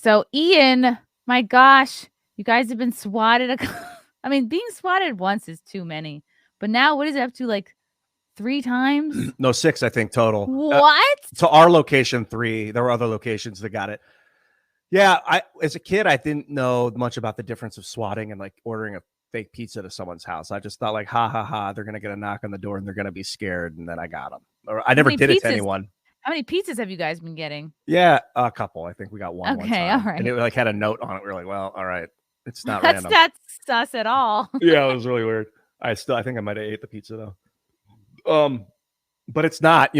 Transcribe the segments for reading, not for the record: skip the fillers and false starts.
So Ian, my gosh, you guys have been swatted. I mean, being swatted once is too many. But now what is it up to, like 3 times? No, 6, I think, total. What? To our location, 3. There were other locations that got it. Yeah, as a kid, I didn't know much about the difference of swatting and like ordering a fake pizza to someone's house. I just thought like, ha ha ha, they're gonna get a knock on the door and they're gonna be scared, and then I got them. Or I never did it to anyone. How many pizzas have you guys been getting? Yeah, a couple. I think we got one. Okay, one all right. And it like had a note on it. We were like, well, all right, it's not That's random. not sus at all. Yeah, it was really weird. I think I might have ate the pizza though. But it's not.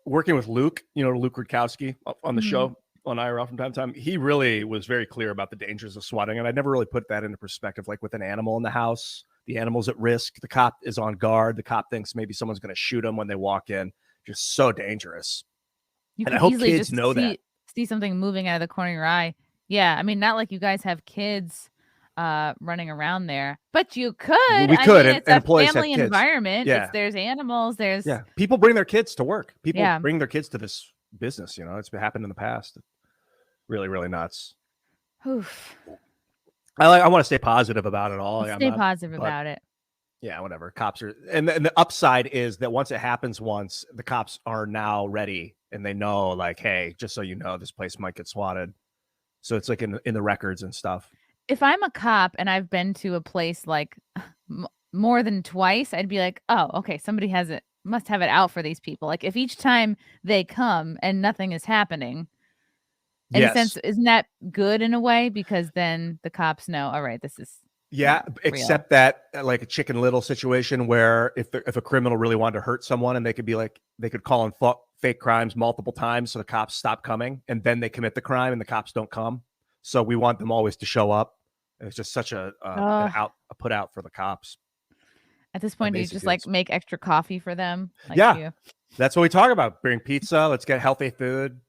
Working with Luke, Luke Rudkowski on the show on IRL from time to time, he really was very clear about the dangers of swatting, and I never really put that into perspective. Like with an animal in the house, the animal's at risk. The cop is on guard. The cop thinks maybe someone's going to shoot him when they walk in. Just so dangerous. You and can I hope easily kids just know that. See something moving out of the corner of your eye. Yeah, I mean, not like you guys have kids running around there, but you could. Well, we could. It's a family environment. Yeah. There's animals. There's people bring their kids to work. People bring their kids to this business. It's happened in the past. Really, really nuts. Oof. I want to stay positive about it all. Stay positive about it. Yeah, whatever. Cops are, and the upside is that once it happens once, the cops are now ready and they know, like, hey, just so you know, this place might get swatted. So it's like in the records and stuff. If I'm a cop and I've been to a place like more than twice, I'd be like, oh, okay, somebody must have it out for these people. Like if each time they come and nothing is happening, in a sense, isn't that good in a way? Because then the cops know, all right, this is except that like a Chicken Little situation where if a criminal really wanted to hurt someone, and they could call in fake crimes multiple times, so the cops stop coming, and then they commit the crime and the cops don't come. So we want them always to show up. And it's just such a put out for the cops. At this point, do you just like make extra coffee for them? Like that's what we talk about. Bring pizza. Let's get healthy food.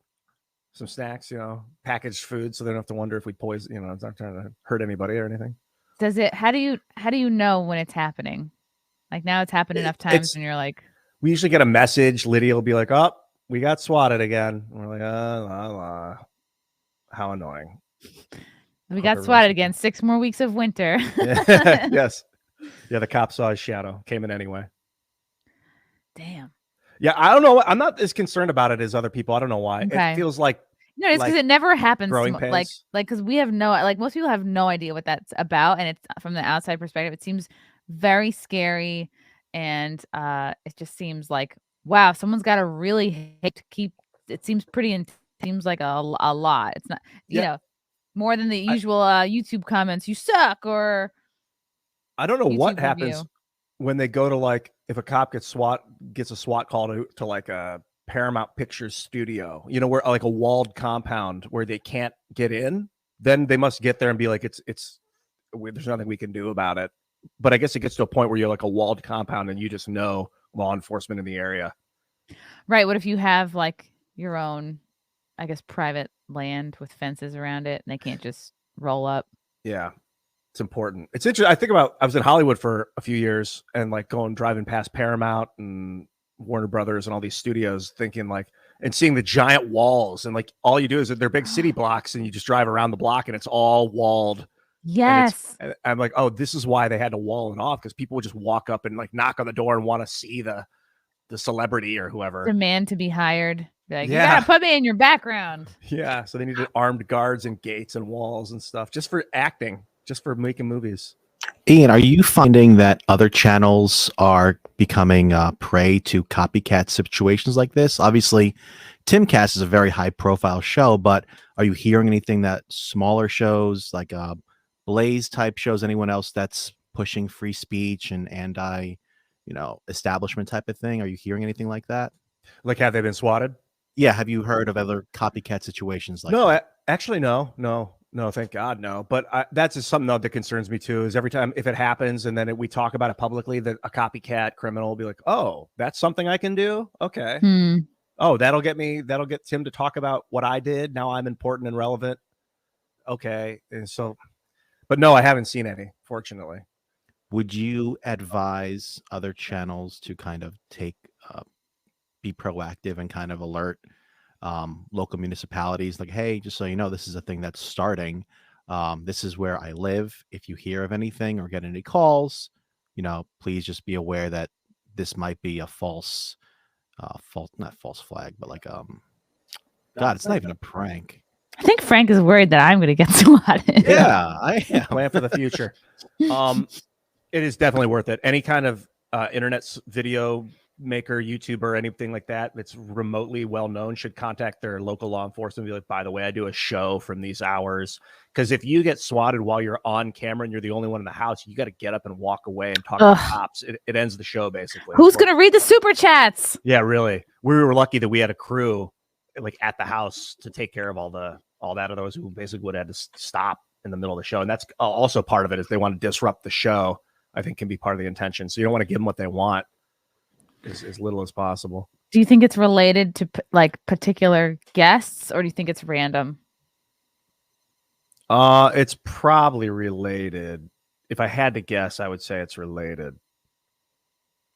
Some snacks, packaged food, so they don't have to wonder if we poison. It's not trying to hurt anybody or anything. Does it? How do you know when it's happening? Like now, it's happened enough times, and you're like, we usually get a message. Lydia will be like, "Oh, we got swatted again." And we're like, how annoying. We got swatted again. 6 more weeks of winter. Yes. Yeah, the cop saw his shadow. Came in anyway. Damn. Yeah, I don't know. I'm not as concerned about it as other people. I don't know why. Okay. It feels like no, it's because it never happens. Like because we have most people have no idea what that's about, and it's from the outside perspective. It seems very scary, and it just seems like wow, someone's got to really hate to keep. It seems pretty. It seems like a lot. It's not more than the usual YouTube comments. You suck, or I don't know YouTube what happens when they go to like if a cop gets a SWAT call to like a Paramount Pictures studio, where like a walled compound where they can't get in, then they must get there and be like, there's nothing we can do about it. But I guess it gets to a point where you're like a walled compound and you just know law enforcement in the area. Right. What if you have like your own, I guess, private land with fences around it and they can't just roll up? Yeah. It's important. It's interesting. I was in Hollywood for a few years and like driving past Paramount and Warner Brothers and all these studios, thinking like, and seeing the giant walls, and like all you do is they're big city blocks and you just drive around the block and it's all walled. Yes. And I'm like, oh, this is why they had to wall it off, because people would just walk up and like knock on the door and want to see the celebrity or whoever. Demand to be hired. Be like, you gotta put me in your background. Yeah. So they needed armed guards and gates and walls and stuff just for acting, just for making movies. Ian, are you finding that other channels are becoming prey to copycat situations like this? Obviously, TimCast is a very high-profile show, but are you hearing anything that smaller shows like Blaze type shows, anyone else that's pushing free speech and anti, establishment type of thing? Are you hearing anything like that? Like, have they been swatted? Yeah. Have you heard of other copycat situations like that? No, actually, no. No, thank God, no. But that's just something that concerns me too. Is every time if it happens and then we talk about it publicly, that a copycat criminal will be like, "Oh, that's something I can do." Okay. Oh, that'll get Tim to talk about what I did. Now I'm important and relevant. Okay, and so, but no, I haven't seen any, fortunately. Would you advise other channels to kind of be proactive and kind of alert local municipalities, like, hey, just so you know, this is a thing that's starting. This is where I live. If you hear of anything or get any calls, please just be aware that this might be a not false flag, but like, God, it's not even a prank. I think Frank is worried that I'm going to get swatted. Yeah, I am. Plan for the future. It is definitely worth it. Any kind of internet video maker, YouTuber, anything like that that's remotely well known should contact their local law enforcement and be like, by the way, I do a show from these hours. Because if you get swatted while you're on camera and you're the only one in the house, you got to get up and walk away and talk to the cops. It ends the show, basically. Who's going to read the super chats? Yeah, really. We were lucky that we had a crew like at the house to take care of all that. Otherwise, we basically would have had to stop in the middle of the show. And that's also part of it, is they want to disrupt the show. I think can be part of the intention. So you don't want to give them what they want as little as possible. Do you think it's related to like particular guests, or do you think it's random? It's probably related. If I had to guess, I would say it's related.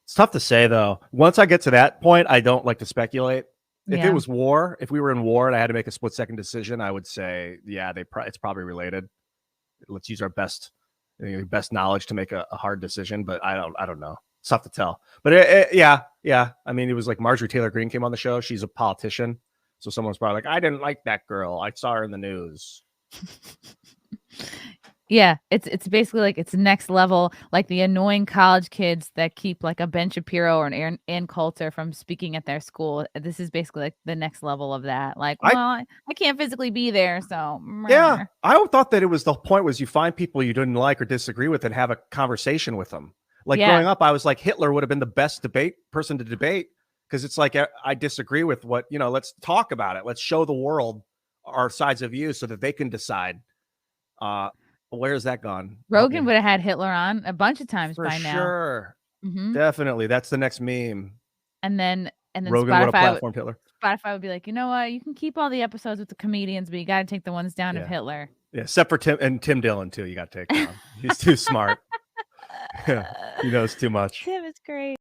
It's tough to say though. Once I get to that point, I don't like to speculate. If it was war, if we were in war and I had to make a split-second decision, I would say, yeah, it's probably related. Let's use our best knowledge to make a hard decision, but I don't know. It's tough to tell. But yeah. I mean, it was like Marjorie Taylor Greene came on the show. She's a politician, so someone's probably like, I didn't like that girl. I saw her in the news. Yeah, it's basically like it's next level, like the annoying college kids that keep like a Ben Shapiro or an Ann Coulter from speaking at their school. This is basically like the next level of that. Like, I can't physically be there, so yeah. I thought that it was the point was you find people you didn't like or disagree with and have a conversation with them. Like growing up, I was like, Hitler would have been the best person to debate, because it's like I disagree with what, let's talk about it. Let's show the world our sides of view so that they can decide. Where's that gone? Rogan would have had Hitler on a bunch of times for by now. Sure. Mm-hmm. Definitely. That's the next meme. And then Rogan would have platformed Hitler. Spotify would be like, you know what? You can keep all the episodes with the comedians, but you got to take the ones down of Hitler. Yeah, except for Tim Dillon too. You got to take down. He's too smart. Yeah, he knows too much. Tim is great.